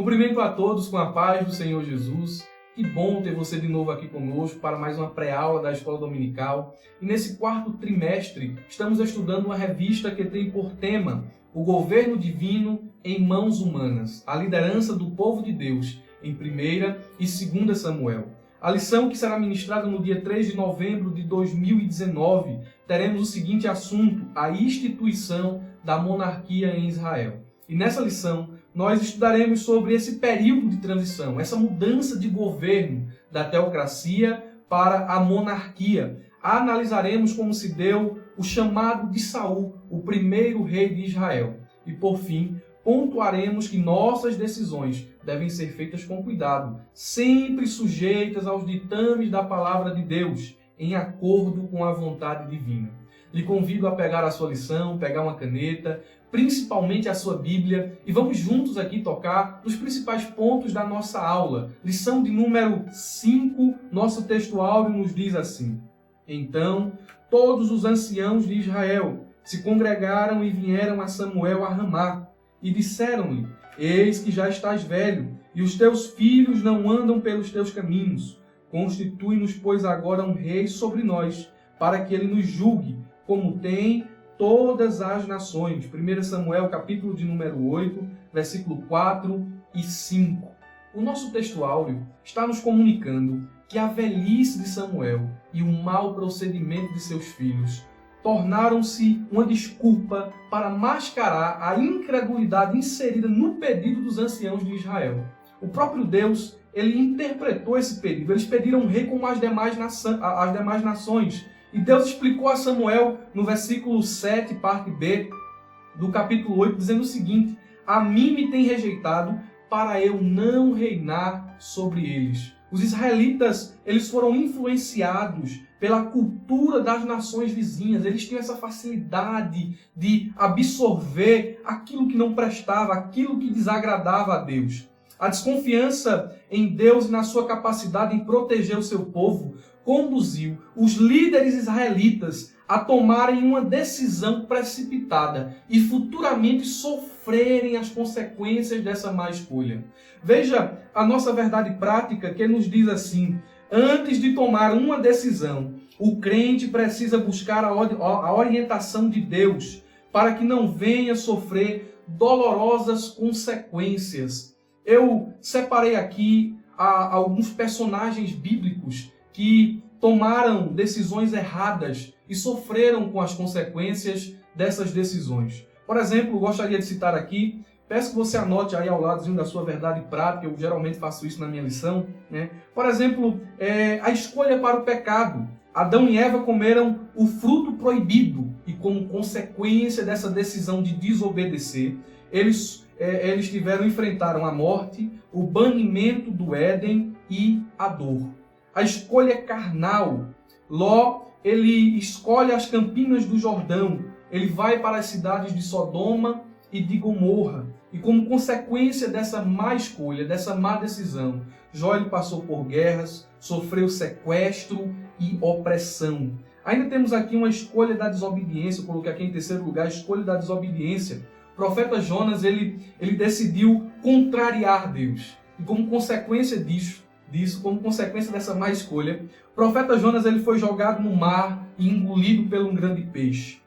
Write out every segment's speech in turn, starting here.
Cumprimento a todos com a paz do Senhor Jesus. Que bom ter você de novo aqui conosco para mais uma pré-aula da Escola Dominical. E nesse quarto trimestre, estamos estudando uma revista que tem por tema o governo divino em mãos humanas, a liderança do povo de Deus em 1ª e 2ª Samuel. A lição que será ministrada no dia 3 de novembro de 2019, teremos o seguinte assunto: a instituição da monarquia em Israel. E nessa lição, nós estudaremos sobre esse período de transição, essa mudança de governo da teocracia para a monarquia. Analisaremos como se deu o chamado de Saul, o primeiro rei de Israel. E, por fim, pontuaremos que nossas decisões devem ser feitas com cuidado, sempre sujeitas aos ditames da palavra de Deus, em acordo com a vontade divina. Lhe convido a pegar a sua lição, pegar uma caneta, principalmente a sua Bíblia, e vamos juntos aqui tocar nos principais pontos da nossa aula. Lição de número 5, nosso texto áureo nos diz assim: Então, todos os anciãos de Israel se congregaram e vieram a Samuel a Ramá, e disseram-lhe: Eis que já estás velho, e os teus filhos não andam pelos teus caminhos. Constitui-nos, pois, agora um rei sobre nós, para que ele nos julgue, como tem todas as nações. 1 Samuel, capítulo de número 8, versículo 4 e 5. O nosso texto áureo está nos comunicando que a velhice de Samuel e o mau procedimento de seus filhos tornaram-se uma desculpa para mascarar a incredulidade inserida no pedido dos anciãos de Israel. O próprio Deus, ele interpretou esse pedido. Eles pediram um rei como as demais nações. E Deus explicou a Samuel no versículo 7, parte B, do capítulo 8, dizendo o seguinte: A mim me tem rejeitado para eu não reinar sobre eles. Os israelitas, eles foram influenciados pela cultura das nações vizinhas. Eles tinham essa facilidade de absorver aquilo que não prestava, aquilo que desagradava a Deus. A desconfiança em Deus e na sua capacidade em proteger o seu povo conduziu os líderes israelitas a tomarem uma decisão precipitada e futuramente sofrerem as consequências dessa má escolha. Veja a nossa verdade prática, que nos diz assim: antes de tomar uma decisão, o crente precisa buscar a orientação de Deus para que não venha sofrer dolorosas consequências. Eu separei aqui alguns personagens bíblicos que tomaram decisões erradas e sofreram com as consequências dessas decisões. Por exemplo, gostaria de citar aqui, peço que você anote aí ao ladozinho da sua verdade prática, eu geralmente faço isso na minha lição, né? Por exemplo, a escolha para o pecado. Adão e Eva comeram o fruto proibido e, como consequência dessa decisão de desobedecer, eles enfrentaram a morte, o banimento do Éden e a dor. A escolha carnal. Ló, ele escolhe as campinas do Jordão. Ele vai para as cidades de Sodoma e de Gomorra. E como consequência dessa má escolha, dessa má decisão, Jó passou por guerras, sofreu sequestro e opressão. Ainda temos aqui uma escolha da desobediência. Eu coloquei aqui em terceiro lugar a escolha da desobediência. O profeta Jonas, ele decidiu contrariar Deus. E como consequência disso, como consequência dessa má escolha, o profeta Jonas ele foi jogado no mar e engolido por um grande peixe.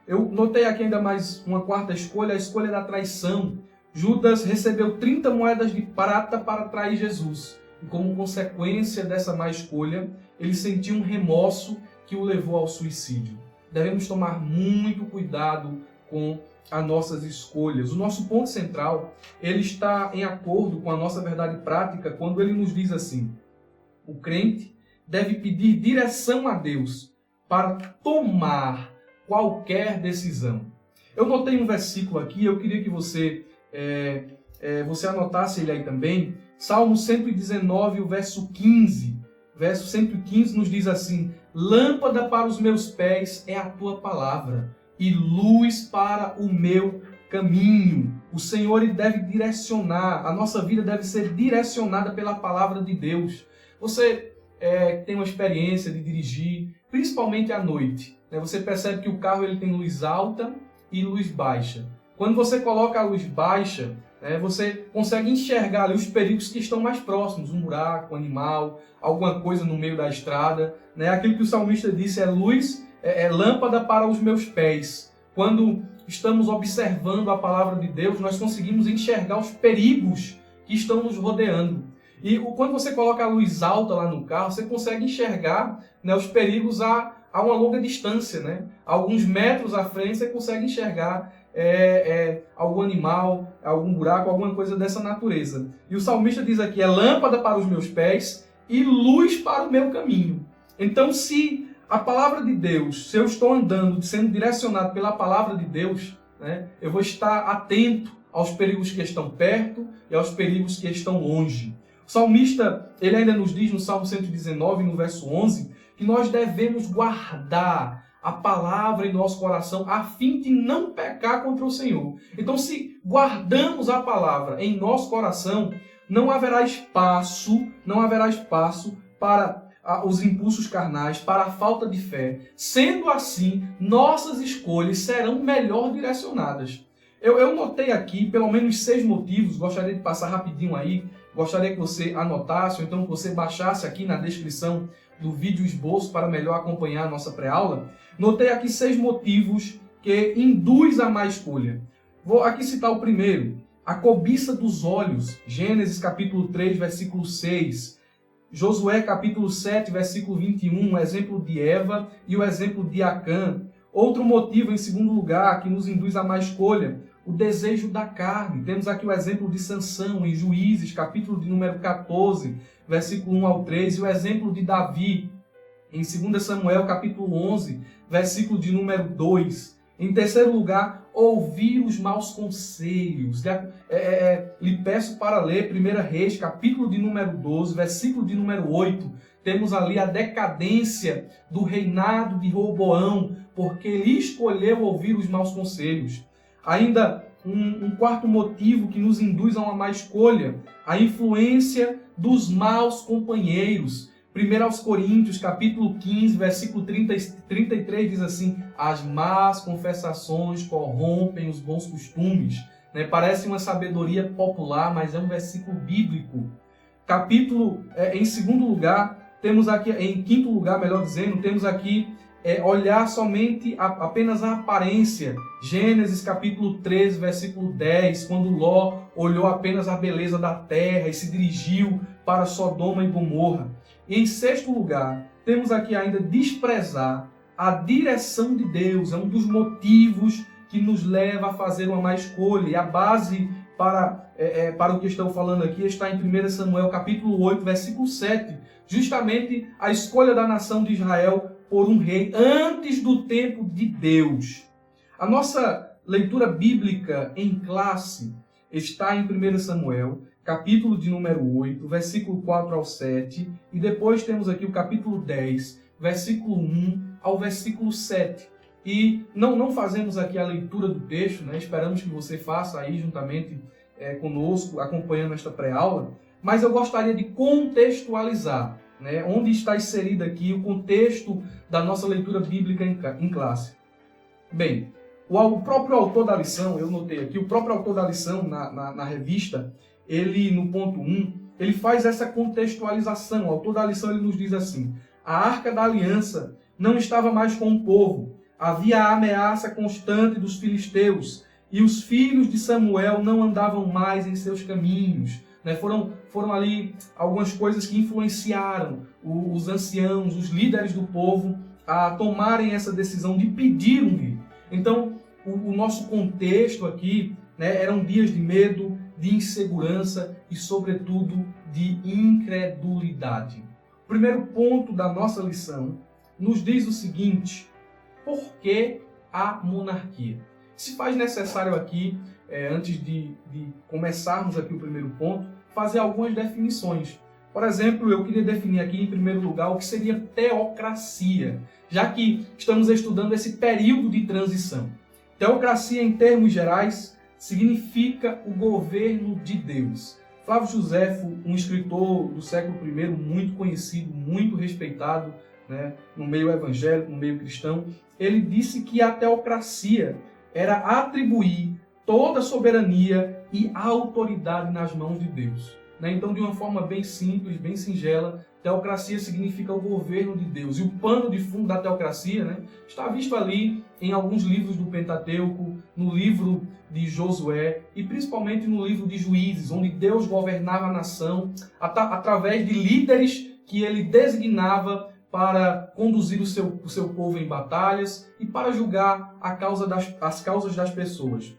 Eu notei aqui ainda mais uma quarta escolha, a escolha da traição. Judas recebeu 30 moedas de prata para trair Jesus. E como consequência dessa má escolha, ele sentiu um remorso que o levou ao suicídio. Devemos tomar muito cuidado com as nossas escolhas. O nosso ponto central, ele está em acordo com a nossa verdade prática quando ele nos diz assim: o crente deve pedir direção a Deus para tomar qualquer decisão. Eu notei um versículo aqui, eu queria que você anotasse ele aí também. Salmo 119, o verso 15. Verso 115 nos diz assim: Lâmpada para os meus pés é a tua palavra e luz para o meu caminho. O Senhor ele deve direcionar, a nossa vida deve ser direcionada pela palavra de Deus. Você tem uma experiência de dirigir, principalmente à noite, né? Você percebe que o carro ele tem luz alta e luz baixa. Quando você coloca a luz baixa, né? Você consegue enxergar ali os perigos que estão mais próximos, um buraco, um animal, alguma coisa no meio da estrada, né? Aquilo que o salmista disse é luz, é lâmpada para os meus pés. Quando estamos observando a palavra de Deus, nós conseguimos enxergar os perigos que estão nos rodeando. E quando você coloca a luz alta lá no carro, você consegue enxergar, né, os perigos a uma longa distância, né? Alguns metros à frente você consegue enxergar algum animal, algum buraco, alguma coisa dessa natureza. E o salmista diz aqui, é lâmpada para os meus pés e luz para o meu caminho. Então, se a palavra de Deus, se eu estou andando, sendo direcionado pela palavra de Deus, né, eu vou estar atento aos perigos que estão perto e aos perigos que estão longe. O salmista, ele ainda nos diz no Salmo 119, no verso 11, que nós devemos guardar a palavra em nosso coração a fim de não pecar contra o Senhor. Então, se guardamos a palavra em nosso coração, não haverá espaço para os impulsos carnais, para a falta de fé. Sendo assim, nossas escolhas serão melhor direcionadas. Eu notei aqui pelo menos 6 motivos, gostaria de passar rapidinho aí, gostaria que você anotasse, ou então que você baixasse aqui na descrição do vídeo esboço para melhor acompanhar a nossa pré-aula. Notei aqui 6 motivos que induz a má escolha. Vou aqui citar o primeiro, a cobiça dos olhos, Gênesis capítulo 3, versículo 6, Josué capítulo 7, versículo 21, o exemplo de Eva e o exemplo de Acã. Outro motivo, em segundo lugar, que nos induz a má escolha, o desejo da carne. Temos aqui o exemplo de Sansão em Juízes, capítulo de número 14, versículo 1 ao 3, e o exemplo de Davi em 2 Samuel, capítulo 11, versículo de número 2. Em terceiro lugar, ouvir os maus conselhos. Lhe peço para ler 1 Reis, capítulo de número 12, versículo de número 8. Temos ali a decadência do reinado de Roboão, porque ele escolheu ouvir os maus conselhos. Ainda um quarto motivo que nos induz a uma má escolha, a influência dos maus companheiros. 1 Coríntios, capítulo 15, versículo 33 diz assim, as más confessações corrompem os bons costumes. Né? Parece uma sabedoria popular, mas é um versículo bíblico. Em segundo lugar, temos aqui, em quinto lugar, melhor dizendo, temos aqui olhar somente apenas a aparência. Gênesis capítulo 13, versículo 10, quando Ló olhou apenas a beleza da terra e se dirigiu para Sodoma e Gomorra. E em sexto lugar, temos aqui ainda desprezar a direção de Deus. É um dos motivos que nos leva a fazer uma má escolha. E a base para o que estou falando aqui está em 1 Samuel capítulo 8, versículo 7. Justamente a escolha da nação de Israel por um rei antes do tempo de Deus. A nossa leitura bíblica em classe está em 1 Samuel, capítulo de número 8, versículo 4 ao 7, e depois temos aqui o capítulo 10, versículo 1 ao versículo 7. E não fazemos aqui a leitura do texto, né? Esperamos que você faça aí juntamente conosco, acompanhando esta pré-aula, mas eu gostaria de contextualizar, né, onde está inserido aqui o contexto da nossa leitura bíblica em classe. Bem, o próprio autor da lição, eu notei aqui, o próprio autor da lição na revista, ele no ponto 1, ele faz essa contextualização. O autor da lição ele nos diz assim, a Arca da Aliança não estava mais com o povo, havia a ameaça constante dos filisteus, e os filhos de Samuel não andavam mais em seus caminhos. Né? Foram ali algumas coisas que influenciaram os anciãos, os líderes do povo, a tomarem essa decisão de pedir um rei. Então, o nosso contexto aqui, né, eram dias de medo, de insegurança e, sobretudo, de incredulidade. O primeiro ponto da nossa lição nos diz o seguinte, por que a monarquia? Se faz necessário aqui, antes de começarmos aqui o primeiro ponto, fazer algumas definições. Por exemplo, eu queria definir aqui, em primeiro lugar, o que seria teocracia, já que estamos estudando esse período de transição. Teocracia, em termos gerais, significa o governo de Deus. Flávio Joséfo, um escritor do século I, muito conhecido, muito respeitado, né, no meio evangélico, no meio cristão, ele disse que a teocracia era atribuir toda a soberania e autoridade nas mãos de Deus. Então, de uma forma bem simples, bem singela, teocracia significa o governo de Deus. E o pano de fundo da teocracia está visto ali em alguns livros do Pentateuco, no livro de Josué e principalmente no livro de Juízes, onde Deus governava a nação através de líderes que ele designava para conduzir o seu povo em batalhas e para julgar as causas das pessoas.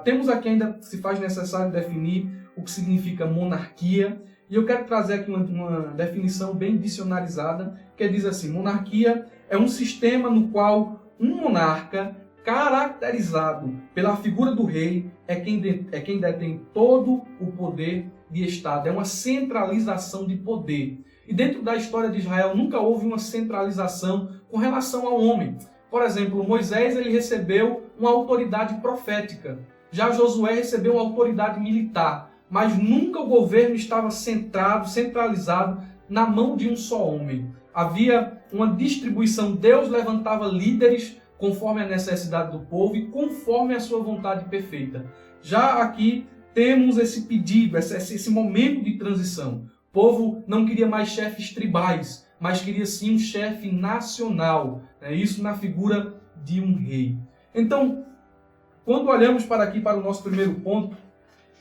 Temos aqui ainda, se faz necessário definir o que significa monarquia, e eu quero trazer aqui uma definição bem dicionarizada, que diz assim: monarquia é um sistema no qual um monarca, caracterizado pela figura do rei, é quem detém todo o poder de Estado. É uma centralização de poder. E dentro da história de Israel nunca houve uma centralização com relação ao homem. Por exemplo, Moisés ele recebeu uma autoridade profética. Já Josué recebeu uma autoridade militar. Mas nunca o governo estava centralizado na mão de um só homem. Havia uma distribuição. Deus levantava líderes conforme a necessidade do povo e conforme a sua vontade perfeita. Já aqui temos esse pedido, esse momento de transição. O povo não queria mais chefes tribais, mas queria sim um chefe nacional. Isso na figura de um rei. Então, quando olhamos para o nosso primeiro ponto,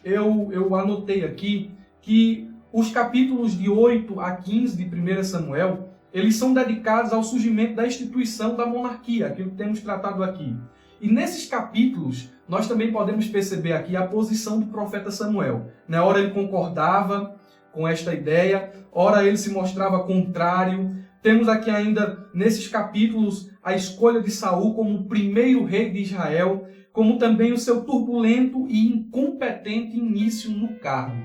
eu anotei aqui que os capítulos de 8 a 15 de 1 Samuel, eles são dedicados ao surgimento da instituição da monarquia, aquilo que temos tratado aqui. E nesses capítulos, nós também podemos perceber aqui a posição do profeta Samuel. Ora ele concordava com esta ideia, ora ele se mostrava contrário. Temos aqui ainda, nesses capítulos, a escolha de Saul como o primeiro rei de Israel, como também o seu turbulento e incompetente início no cargo.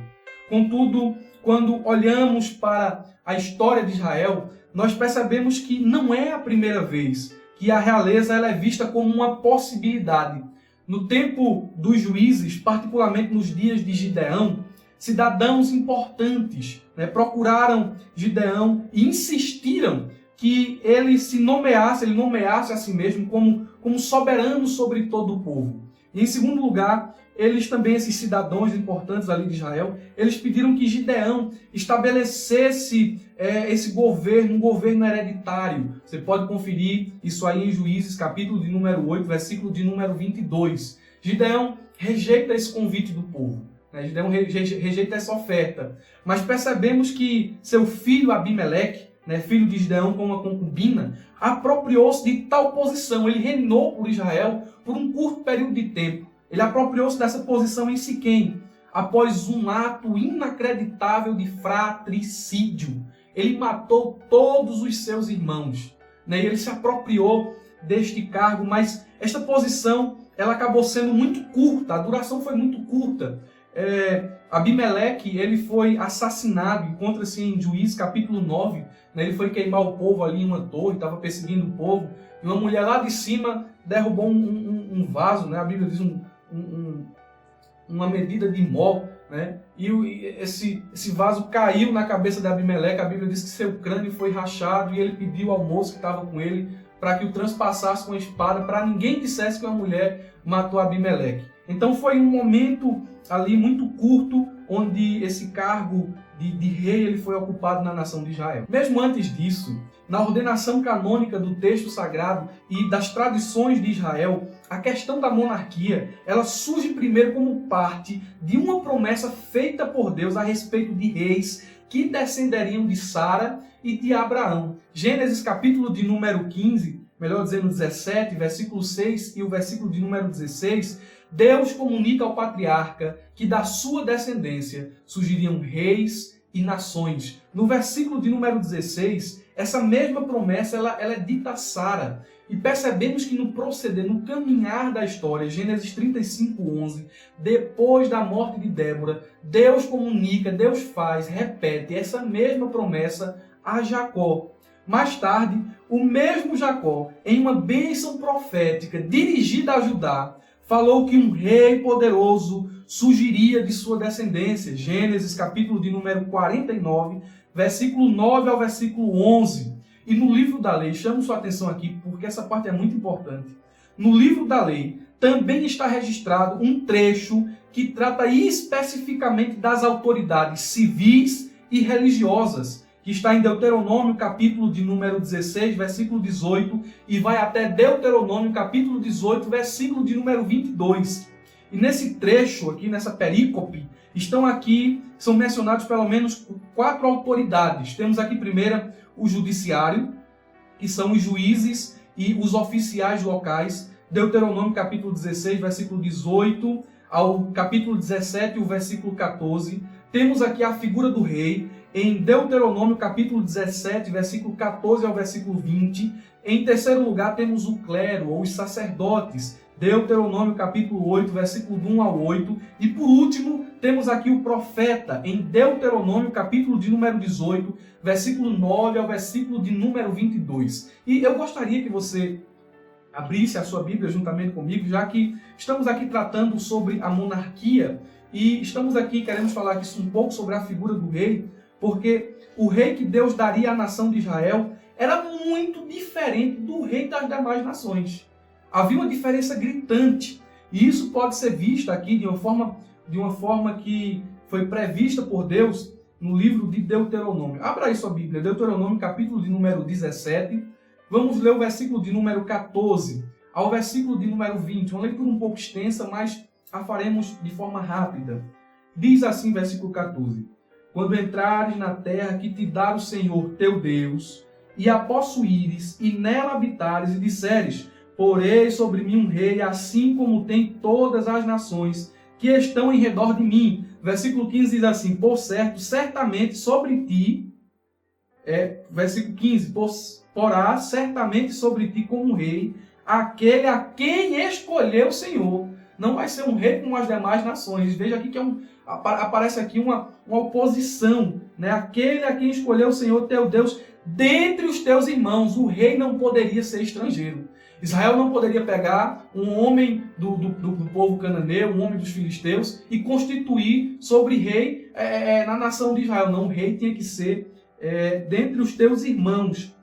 Contudo, quando olhamos para a história de Israel, nós percebemos que não é a primeira vez que a realeza ela é vista como uma possibilidade. No tempo dos juízes, particularmente nos dias de Gideão, cidadãos importantes procuraram Gideão e insistiram que ele nomeasse a si mesmo como soberano sobre todo o povo. E em segundo lugar, eles também, esses cidadãos importantes ali de Israel, eles pediram que Gideão estabelecesse esse governo, um governo hereditário. Você pode conferir isso aí em Juízes, capítulo de número 8, versículo de número 22. Gideão rejeita esse convite do povo. Gideão rejeita essa oferta. Mas percebemos que seu filho Abimeleque, filho de Gideão com uma concubina, apropriou-se de tal posição. Ele reinou por Israel por um curto período de tempo. Ele apropriou-se dessa posição em Siquém, após um ato inacreditável de fratricídio. Ele matou todos os seus irmãos. E ele se apropriou deste cargo, mas esta posição ela acabou sendo muito curta, a duração foi muito curta. Abimeleque ele foi assassinado, encontra-se em Juízes capítulo 9, ele foi queimar o povo ali em uma torre, estava perseguindo o povo, e uma mulher lá de cima derrubou um vaso, a Bíblia diz uma medida de mó, e esse vaso caiu na cabeça de Abimeleque. A Bíblia diz que seu crânio foi rachado e ele pediu ao moço que estava com ele para que o transpassasse com a espada, para ninguém dissesse que uma mulher matou Abimeleque. Então foi um momento ali muito curto onde esse cargo de rei ele foi ocupado na nação de Israel. Mesmo antes disso, na ordenação canônica do texto sagrado e das tradições de Israel, a questão da monarquia ela surge primeiro como parte de uma promessa feita por Deus a respeito de reis que descenderiam de Sara e de Abraão. Gênesis capítulo de número 15, melhor dizendo 17, versículo 6 e o versículo de número 16, Deus comunica ao patriarca que da sua descendência surgiriam reis e nações. No versículo de número 16, essa mesma promessa ela é dita a Sara. E percebemos que no proceder, no caminhar da história, Gênesis 35:11, depois da morte de Débora, Deus comunica, Deus repete essa mesma promessa a Jacó. Mais tarde, o mesmo Jacó, em uma bênção profética dirigida a Judá, falou que um rei poderoso surgiria de sua descendência. Gênesis capítulo de número 49, versículo 9 ao versículo 11. E no livro da lei, chamo sua atenção aqui porque essa parte é muito importante. No livro da lei também está registrado um trecho que trata especificamente das autoridades civis e religiosas, que está em Deuteronômio, capítulo de número 16, versículo 18, e vai até Deuteronômio, capítulo 18, versículo de número 22. E nesse trecho aqui, nessa perícope, são mencionados pelo menos 4 autoridades. Temos aqui primeiro o judiciário, que são os juízes e os oficiais locais. Deuteronômio capítulo 16, versículo 18 ao capítulo 17, o versículo 14. Temos aqui a figura do rei, em Deuteronômio capítulo 17, versículo 14 ao versículo 20. Em terceiro lugar, temos o clero, ou os sacerdotes, Deuteronômio capítulo 8, versículo 1 ao 8. E por último, temos aqui o profeta, em Deuteronômio capítulo de número 18, versículo 9 ao versículo de número 22. E eu gostaria que você abrisse a sua Bíblia juntamente comigo, já que estamos aqui tratando sobre a monarquia e queremos falar aqui um pouco sobre a figura do rei, porque o rei que Deus daria à nação de Israel era muito diferente do rei das demais nações. Havia uma diferença gritante, e isso pode ser visto aqui de uma forma que foi prevista por Deus no livro de Deuteronômio. Abra aí sua Bíblia, Deuteronômio capítulo de número 17, vamos ler o versículo de número 14 ao versículo de número 20, uma leitura um pouco extensa, mas a faremos de forma rápida. Diz assim, versículo 14: Quando entrares na terra que te dá o Senhor teu Deus, e a possuíres, e nela habitares, e disseres: Porei sobre mim um rei, assim como tem todas as nações que estão em redor de mim. Versículo 15 diz assim: Por certo, certamente sobre ti, versículo 15, porá certamente sobre ti como rei, aquele a quem escolheu o Senhor. Não vai ser um rei como as demais nações. Veja aqui que aparece aqui uma oposição, né? Aquele a quem escolheu o Senhor teu Deus dentre os teus irmãos. O rei não poderia ser estrangeiro. Israel não poderia pegar um homem do povo cananeu, um homem dos filisteus, e constituir sobre rei na nação de Israel. Não, o rei tinha que ser dentre os teus irmãos.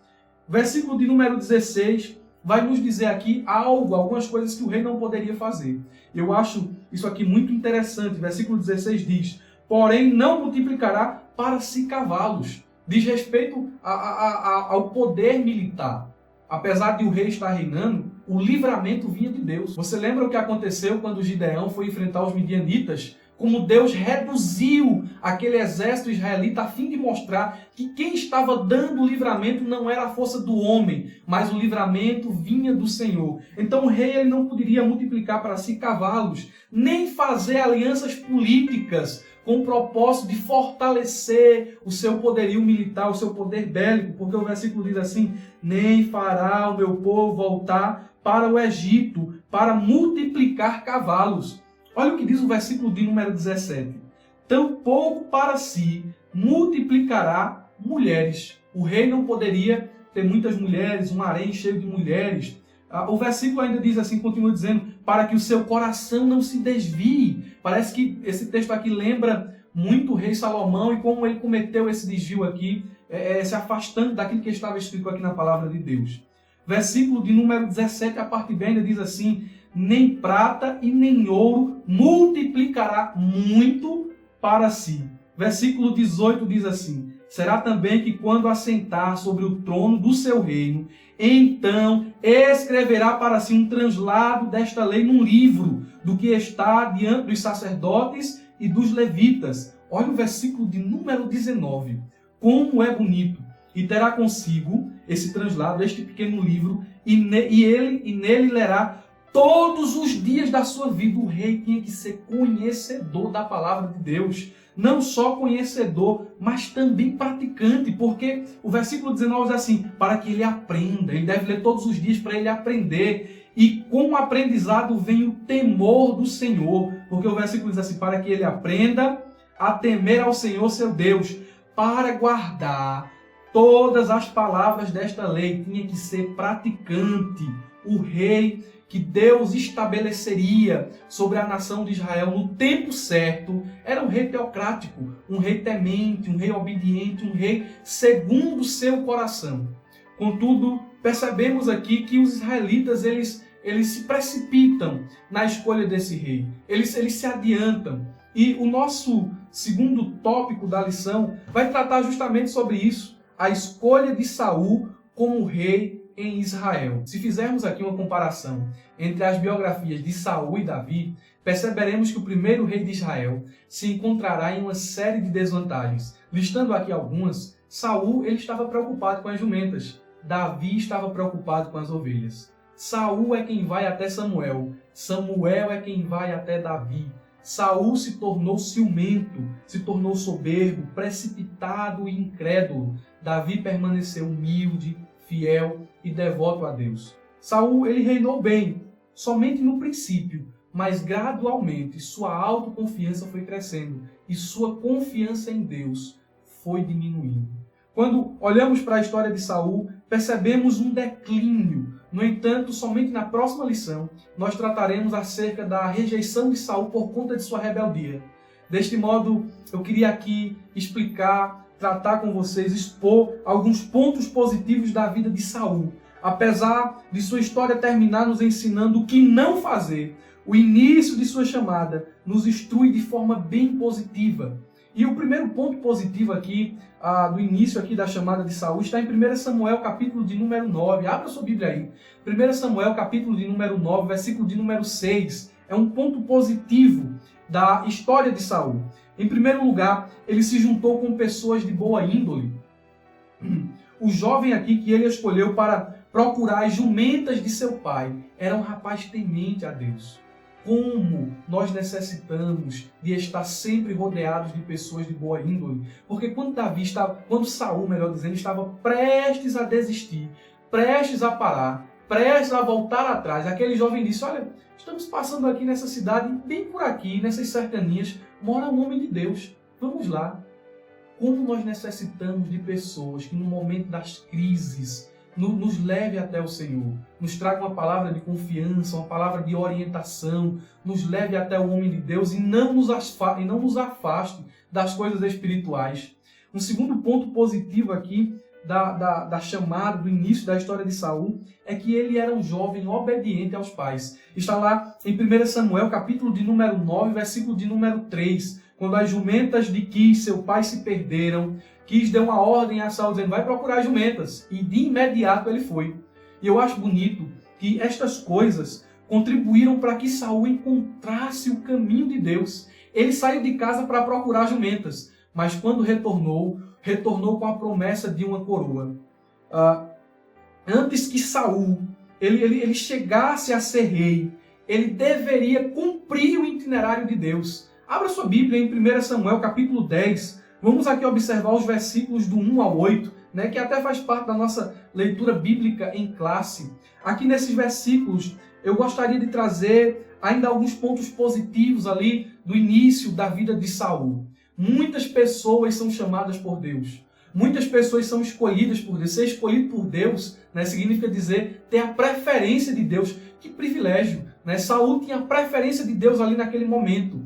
Versículo de número 16 vai nos dizer aqui algumas coisas que o rei não poderia fazer. Eu acho isso aqui muito interessante. Versículo 16 diz: Porém não multiplicará para si cavalos. Diz respeito ao poder militar. Apesar de o rei estar reinando, o livramento vinha de Deus. Você lembra o que aconteceu quando Gideão foi enfrentar os midianitas? Como Deus reduziu aquele exército israelita a fim de mostrar que quem estava dando o livramento não era a força do homem, mas o livramento vinha do Senhor. Então o rei ele não poderia multiplicar para si cavalos, nem fazer alianças políticas com o propósito de fortalecer o seu poderio militar, o seu poder bélico, porque o versículo diz assim: nem fará o meu povo voltar para o Egito para multiplicar cavalos. Olha o que diz o versículo de número 17. Tampouco para si multiplicará mulheres. O rei não poderia ter muitas mulheres, um harém cheio de mulheres. O versículo ainda diz assim, continua dizendo, para que o seu coração não se desvie. Parece que esse texto aqui lembra muito o rei Salomão e como ele cometeu esse desvio aqui, se afastando daquilo que estava escrito aqui na palavra de Deus. Versículo de número 17, a parte B ainda diz assim: nem prata e nem ouro multiplicará muito para si. Versículo 18 diz assim: será também que quando assentar sobre o trono do seu reino, então escreverá para si um translado desta lei num livro, do que está diante dos sacerdotes e dos levitas. Olha o versículo de número 19. Como é bonito! E terá consigo esse translado, este pequeno livro, e nele lerá todos os dias da sua vida. O rei tinha que ser conhecedor da palavra de Deus. Não só conhecedor, mas também praticante. Porque o versículo 19 diz assim: para que ele aprenda. Ele deve ler todos os dias para ele aprender. E com o aprendizado vem o temor do Senhor. Porque o versículo diz assim: para que ele aprenda a temer ao Senhor seu Deus, para guardar todas as palavras desta lei. Tinha que ser praticante. O rei que Deus estabeleceria sobre a nação de Israel no tempo certo era um rei teocrático, um rei temente, um rei obediente, um rei segundo o seu coração. Contudo, percebemos aqui que os israelitas eles eles se precipitam na escolha desse rei. Eles se adiantam. E o nosso segundo tópico da lição vai tratar justamente sobre isso, a escolha de Saul como rei em Israel. Se fizermos aqui uma comparação entre as biografias de Saul e Davi, perceberemos que o primeiro rei de Israel se encontrará em uma série de desvantagens. Listando aqui algumas, Saul ele estava preocupado com as jumentas, Davi estava preocupado com as ovelhas. Saul é quem vai até Samuel, Samuel é quem vai até Davi. Saul se tornou ciumento, se tornou soberbo, precipitado e incrédulo. Davi permaneceu humilde, fiel e devoto a Deus. Saul ele reinou bem, somente no princípio, mas gradualmente sua autoconfiança foi crescendo e sua confiança em Deus foi diminuindo. Quando olhamos para a história de Saul, percebemos um declínio. No entanto, somente na próxima lição, nós trataremos acerca da rejeição de Saul por conta de sua rebeldia. Deste modo, eu queria aqui explicar, tratar com vocês, expor alguns pontos positivos da vida de Saul. Apesar de sua história terminar nos ensinando o que não fazer, o início de sua chamada nos instrui de forma bem positiva. E o primeiro ponto positivo aqui, do início aqui da chamada de Saul, está em 1 Samuel, capítulo de número 9. Abra sua Bíblia aí. 1 Samuel, capítulo de número 9, versículo de número 6. É um ponto positivo da história de Saul. Em primeiro lugar, ele se juntou com pessoas de boa índole. O jovem aqui que ele escolheu para procurar as jumentas de seu pai era um rapaz temente a Deus. Como nós necessitamos de estar sempre rodeados de pessoas de boa índole. Porque quando Saul, melhor dizendo, estava prestes a desistir, prestes a parar, prestes a voltar atrás, aquele jovem disse: olha, estamos passando aqui nessa cidade, bem por aqui, nessas cercanias, mora um homem de Deus. Vamos lá. Como nós necessitamos de pessoas que no momento das crises nos leve até o Senhor, nos traga uma palavra de confiança, uma palavra de orientação, nos leve até o homem de Deus e não nos afaste das coisas espirituais. Um segundo ponto positivo aqui da chamada, do início da história de Saul, é que ele era um jovem obediente aos pais. Está lá em 1 Samuel, capítulo de número 9, versículo de número 3, quando as jumentas de Quis, seu pai, se perderam, Quis deu uma ordem a Saul dizendo: vai procurar as jumentas. E de imediato ele foi. E eu acho bonito que estas coisas contribuíram para que Saul encontrasse o caminho de Deus. Ele saiu de casa para procurar jumentas, mas quando retornou com a promessa de uma coroa. Antes que Saul ele chegasse a ser rei, ele deveria cumprir o itinerário de Deus. Abra sua Bíblia em 1 Samuel, capítulo 10. Vamos aqui observar os versículos do 1 ao 8, que até faz parte da nossa leitura bíblica em classe. Aqui nesses versículos, eu gostaria de trazer ainda alguns pontos positivos ali do início da vida de Saul. Muitas pessoas são chamadas por Deus. Muitas pessoas são escolhidas por Deus. Ser escolhido por Deus, significa dizer ter a preferência de Deus. Que privilégio! Saul tinha a preferência de Deus ali naquele momento.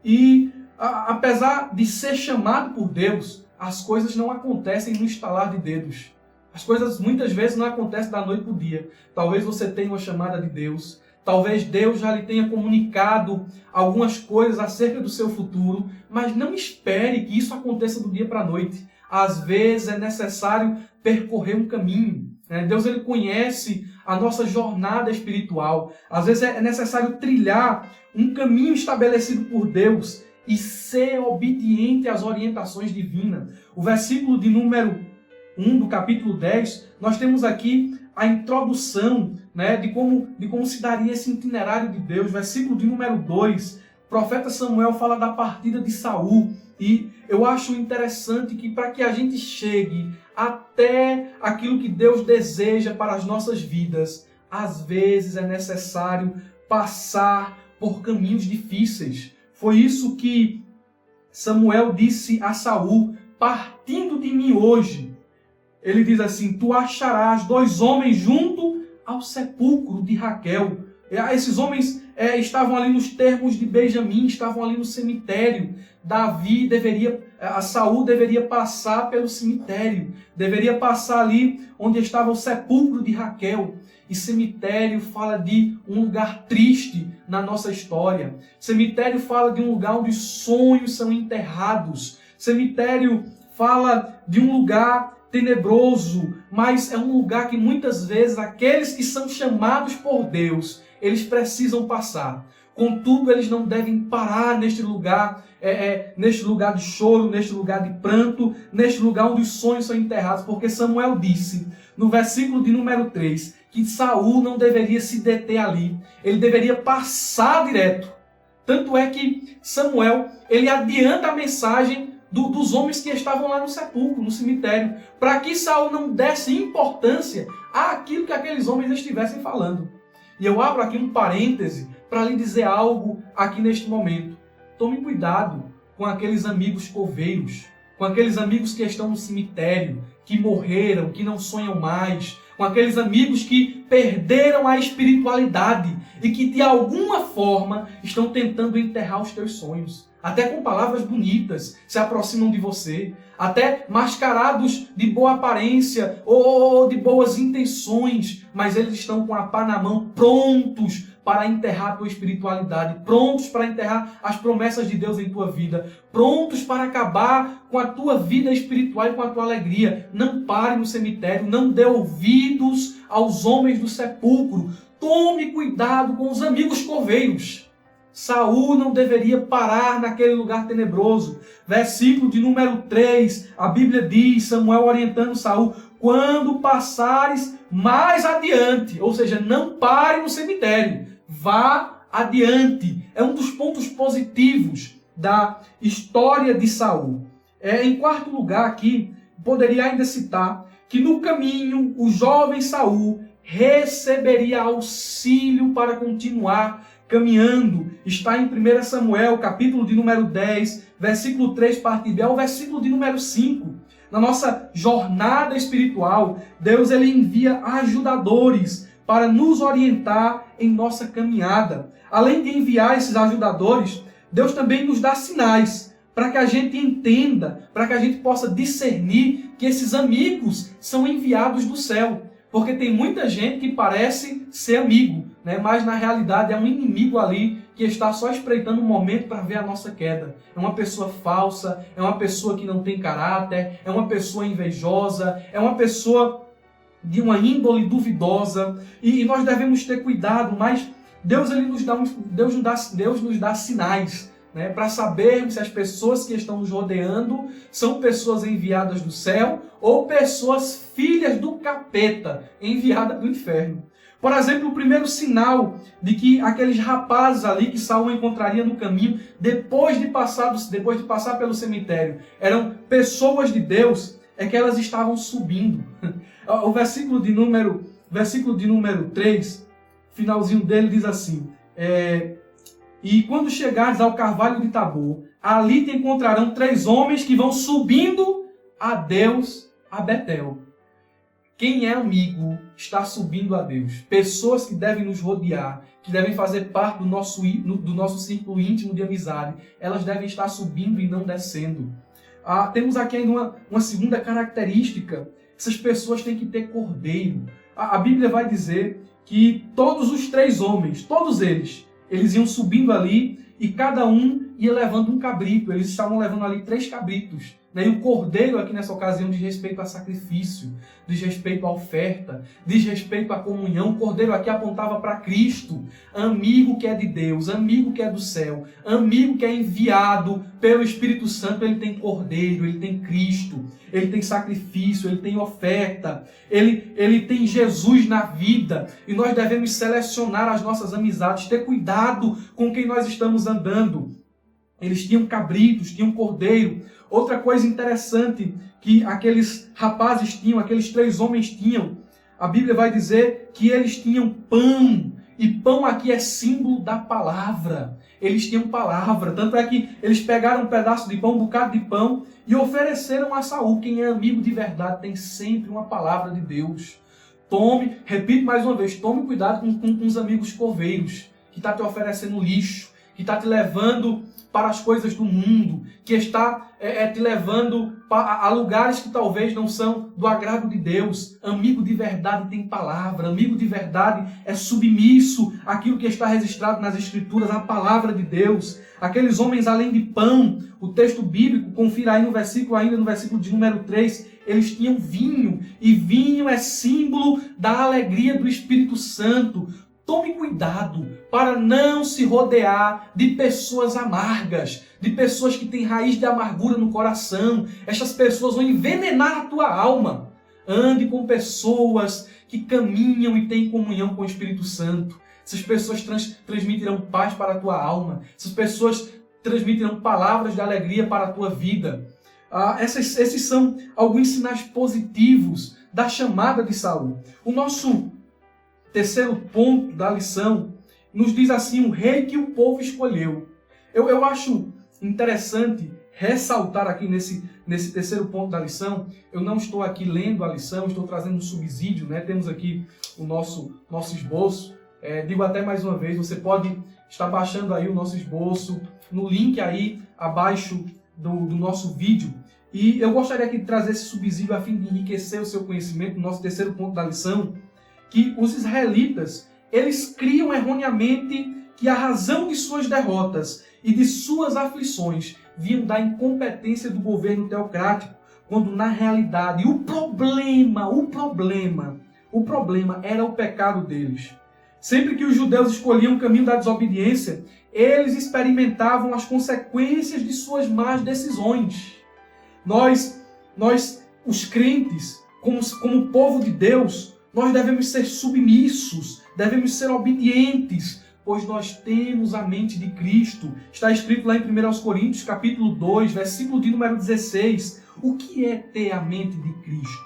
E apesar de ser chamado por Deus, as coisas não acontecem no estalar de dedos. As coisas muitas vezes não acontecem da noite para o dia. Talvez você tenha uma chamada de Deus. Talvez Deus já lhe tenha comunicado algumas coisas acerca do seu futuro. Mas não espere que isso aconteça do dia para a noite. Às vezes é necessário percorrer um caminho. Deus ele conhece a nossa jornada espiritual. Às vezes é necessário trilhar um caminho estabelecido por Deus e ser obediente às orientações divinas. O versículo de número 1 do capítulo 10, nós temos aqui a introdução de como se daria esse itinerário de Deus. Versículo de número 2, o profeta Samuel fala da partida de Saul. E eu acho interessante que para que a gente chegue até aquilo que Deus deseja para as nossas vidas, às vezes é necessário passar por caminhos difíceis. Foi isso que Samuel disse a Saul: partindo de mim hoje. Ele diz assim: tu acharás 2 homens junto ao sepulcro de Raquel. Esses homens estavam ali nos termos de Benjamim, estavam ali no cemitério. Davi deveria a Saul deveria passar pelo cemitério, deveria passar ali onde estava o sepulcro de Raquel. E cemitério fala de um lugar triste na nossa história. Cemitério fala de um lugar onde sonhos são enterrados. Cemitério fala de um lugar tenebroso, mas é um lugar que muitas vezes aqueles que são chamados por Deus, eles precisam passar. Contudo, eles não devem parar neste lugar de choro, neste lugar de pranto, neste lugar onde os sonhos são enterrados, porque Samuel disse, no versículo de número 3, que Saul não deveria se deter ali, ele deveria passar direto. Tanto é que Samuel, ele adianta a mensagem dos homens que estavam lá no sepulcro, no cemitério, para que Saul não desse importância àquilo que aqueles homens estivessem falando. E eu abro aqui um parêntese para lhe dizer algo aqui neste momento. Tome cuidado com aqueles amigos coveiros, com aqueles amigos que estão no cemitério, que morreram, que não sonham mais, com aqueles amigos que perderam a espiritualidade e que de alguma forma estão tentando enterrar os teus sonhos. Até com palavras bonitas se aproximam de você, até mascarados de boa aparência ou de boas intenções, mas eles estão com a pá na mão, prontos para enterrar a tua espiritualidade, prontos para enterrar as promessas de Deus em tua vida, prontos para acabar com a tua vida espiritual e com a tua alegria. Não pare no cemitério, não dê ouvidos aos homens do sepulcro. Tome cuidado com os amigos coveiros. Saul não deveria parar naquele lugar tenebroso. Versículo de número 3, a Bíblia diz, Samuel orientando Saul, quando passares mais adiante, ou seja, não pare no cemitério, vá adiante. É um dos pontos positivos da história de Saul. Em quarto lugar aqui, poderia ainda citar que no caminho o jovem Saul receberia auxílio para continuar caminhando. Está em 1 Samuel, capítulo de número 10, versículo 3, parte B, ao versículo de número 5. Na nossa jornada espiritual, Deus ele envia ajudadores para nos orientar em nossa caminhada. Além de enviar esses ajudadores, Deus também nos dá sinais para que a gente entenda, para que a gente possa discernir que esses amigos são enviados do céu. Porque tem muita gente que parece ser amigo, né? Mas na realidade é um inimigo ali que está só espreitando um momento para ver a nossa queda. É uma pessoa falsa, é uma pessoa que não tem caráter, é uma pessoa invejosa, é uma pessoa de uma índole duvidosa. E nós devemos ter cuidado, mas Deus nos dá sinais, né, para sabermos se as pessoas que estão nos rodeando são pessoas enviadas do céu ou pessoas filhas do capeta, enviadas do inferno. Por exemplo, o primeiro sinal de que aqueles rapazes ali que Saul encontraria no caminho, depois de passar pelo cemitério, eram pessoas de Deus, é que elas estavam subindo. O versículo de número 3, finalzinho dele diz assim, e quando chegares ao carvalho de Tabor, ali te encontrarão 3 homens que vão subindo a Deus a Betel. Quem é amigo está subindo a Deus. Pessoas que devem nos rodear, que devem fazer parte do nosso círculo íntimo de amizade, elas devem estar subindo e não descendo. Temos aqui ainda uma segunda característica. Essas pessoas têm que ter cordeiro. A Bíblia vai dizer que todos os 3 homens, todos eles iam subindo ali e cada um ia levando um cabrito. Eles estavam levando ali 3 cabritos. E o cordeiro aqui nessa ocasião diz respeito a sacrifício, diz respeito à oferta, diz respeito à comunhão. O cordeiro aqui apontava para Cristo, amigo que é de Deus, amigo que é do céu, amigo que é enviado pelo Espírito Santo. Ele tem cordeiro, ele tem Cristo, ele tem sacrifício, ele tem oferta, ele tem Jesus na vida. E nós devemos selecionar as nossas amizades, ter cuidado com quem nós estamos andando. Eles tinham cabritos, tinham cordeiro. Outra coisa interessante que aqueles rapazes tinham, aqueles 3 homens tinham, a Bíblia vai dizer que eles tinham pão. E pão aqui é símbolo da palavra. Eles tinham palavra. Tanto é que eles pegaram um pedaço de pão, um bocado de pão, e ofereceram a Saul. Quem é amigo de verdade tem sempre uma palavra de Deus. Repito mais uma vez, tome cuidado com os amigos coveiros, que está te oferecendo lixo, que está te levando para as coisas do mundo, que está te levando a lugares que talvez não são do agrado de Deus. Amigo de verdade tem palavra, amigo de verdade é submisso àquilo que está registrado nas Escrituras, a palavra de Deus. Aqueles homens além de pão, o texto bíblico, confira aí no versículo, ainda no versículo de número 3, eles tinham vinho, e vinho é símbolo da alegria do Espírito Santo. Tome cuidado para não se rodear de pessoas amargas, de pessoas que têm raiz de amargura no coração. Estas pessoas vão envenenar a tua alma. Ande com pessoas que caminham e têm comunhão com o Espírito Santo. Essas pessoas transmitirão paz para a tua alma. Essas pessoas transmitirão palavras de alegria para a tua vida. Esses são alguns sinais positivos da chamada de Saul. O nosso terceiro ponto da lição nos diz assim: o rei que o povo escolheu. Eu acho interessante ressaltar aqui nesse terceiro ponto da lição. Eu não estou aqui lendo a lição, estou trazendo um subsídio, né? Temos aqui o nosso esboço. Digo até mais uma vez, você pode estar baixando aí o nosso esboço no link aí abaixo do nosso vídeo. E eu gostaria aqui de trazer esse subsídio a fim de enriquecer o seu conhecimento. No nosso terceiro ponto da lição, que os israelitas, eles criam erroneamente que a razão de suas derrotas e de suas aflições vinham da incompetência do governo teocrático, quando na realidade o problema era o pecado deles. Sempre que os judeus escolhiam o caminho da desobediência, eles experimentavam as consequências de suas más decisões. Nós os crentes, como povo de Deus, nós devemos ser submissos, devemos ser obedientes, pois nós temos a mente de Cristo. Está escrito lá em 1 Coríntios, capítulo 2, versículo de número 16. O que é ter a mente de Cristo?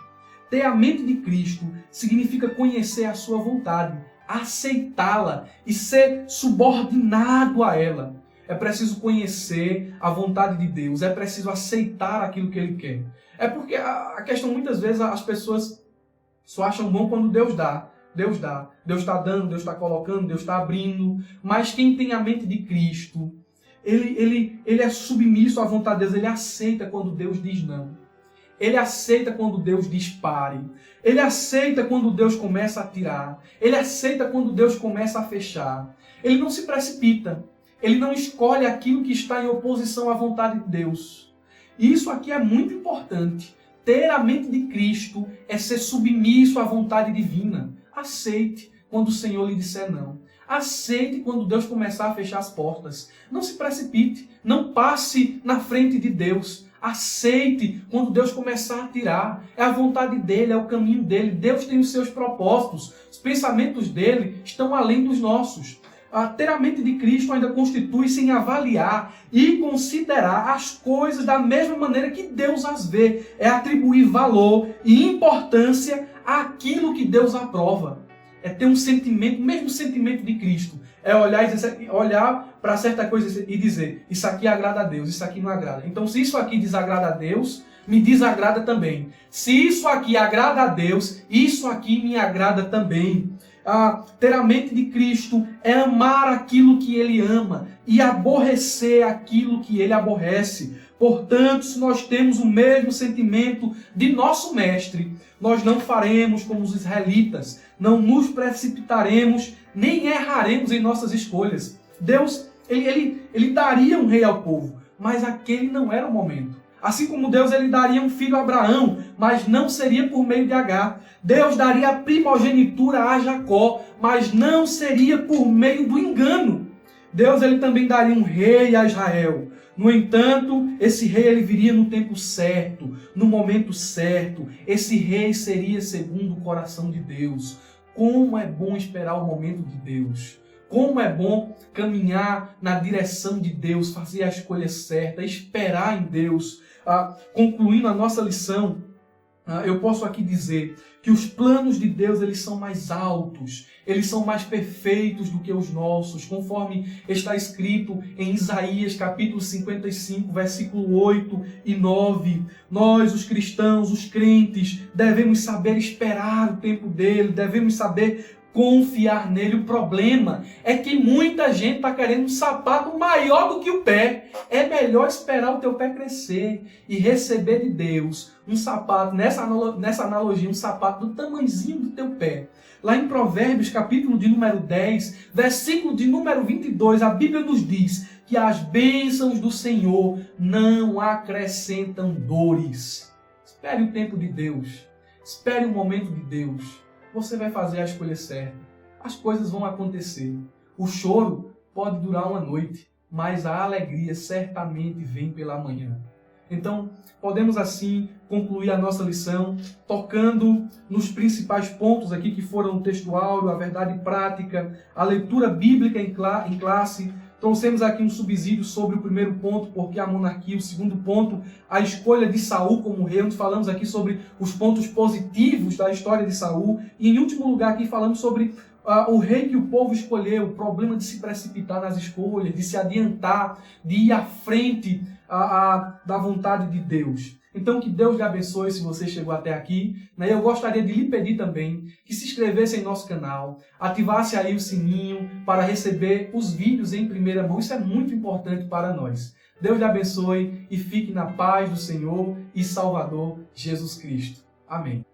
Ter a mente de Cristo significa conhecer a sua vontade, aceitá-la e ser subordinado a ela. É preciso conhecer a vontade de Deus, é preciso aceitar aquilo que Ele quer. É porque a questão, muitas vezes, as pessoas só acham bom quando Deus dá. Deus dá. Deus está dando, Deus está colocando, Deus está abrindo. Mas quem tem a mente de Cristo, ele é submisso à vontade de Deus, ele aceita quando Deus diz não. Ele aceita quando Deus diz pare. Ele aceita quando Deus começa a tirar. Ele aceita quando Deus começa a fechar. Ele não se precipita. Ele não escolhe aquilo que está em oposição à vontade de Deus. E isso aqui é muito importante. Ter a mente de Cristo é ser submisso à vontade divina. Aceite quando o Senhor lhe disser não. Aceite quando Deus começar a fechar as portas. Não se precipite. Não passe na frente de Deus. Aceite quando Deus começar a tirar. É a vontade dele, é o caminho dele. Deus tem os seus propósitos. Os pensamentos dele estão além dos nossos. Ter a mente de Cristo ainda constitui-se em avaliar e considerar as coisas da mesma maneira que Deus as vê. É atribuir valor e importância àquilo que Deus aprova. É ter um sentimento, o mesmo sentimento de Cristo. É olhar para certa coisa e dizer: isso aqui agrada a Deus, isso aqui não agrada. Então, se isso aqui desagrada a Deus, me desagrada também. Se isso aqui agrada a Deus, isso aqui me agrada também. Ter a mente de Cristo é amar aquilo que Ele ama e aborrecer aquilo que Ele aborrece. Portanto, se nós temos o mesmo sentimento de nosso Mestre, nós não faremos como os israelitas, não nos precipitaremos, nem erraremos em nossas escolhas. Deus, ele daria um rei ao povo, mas aquele não era o momento. Assim como Deus, ele daria um filho a Abraão, mas não seria por meio de Agar. Deus daria a primogenitura a Jacó, mas não seria por meio do engano. Deus, ele também daria um rei a Israel. No entanto, esse rei ele viria no tempo certo, no momento certo. Esse rei seria segundo o coração de Deus. Como é bom esperar o momento de Deus. Como é bom caminhar na direção de Deus, fazer a escolha certa, esperar em Deus. Concluindo a nossa lição, eu posso aqui dizer que os planos de Deus eles são mais altos, eles são mais perfeitos do que os nossos, conforme está escrito em Isaías capítulo 55, versículo 8 e 9. Nós, os cristãos, os crentes, devemos saber esperar o tempo dele, devemos saber confiar nele. O problema é que muita gente está querendo um sapato maior do que o pé. É melhor esperar o teu pé crescer e receber de Deus um sapato, nessa analogia, um sapato do tamanhozinho do teu pé. Lá em Provérbios, capítulo de número 10, versículo de número 22, a Bíblia nos diz que as bênçãos do Senhor não acrescentam dores. Espere o tempo de Deus. Espere o momento de Deus. Você vai fazer a escolha certa. As coisas vão acontecer. O choro pode durar uma noite, mas a alegria certamente vem pela manhã. Então, podemos assim concluir a nossa lição tocando nos principais pontos aqui que foram o texto áureo, a verdade prática, a leitura bíblica em classe. Trouxemos aqui um subsídio sobre o primeiro ponto, porque a monarquia, o segundo ponto, a escolha de Saul como rei. Nós falamos aqui sobre os pontos positivos da história de Saul. E em último lugar aqui falamos sobre o rei que o povo escolheu, o problema de se precipitar nas escolhas, de se adiantar, de ir à frente da vontade de Deus. Então, que Deus lhe abençoe se você chegou até aqui. Eu gostaria de lhe pedir também que se inscrevesse em nosso canal, ativasse aí o sininho para receber os vídeos em primeira mão. Isso é muito importante para nós. Deus lhe abençoe e fique na paz do Senhor e Salvador Jesus Cristo. Amém.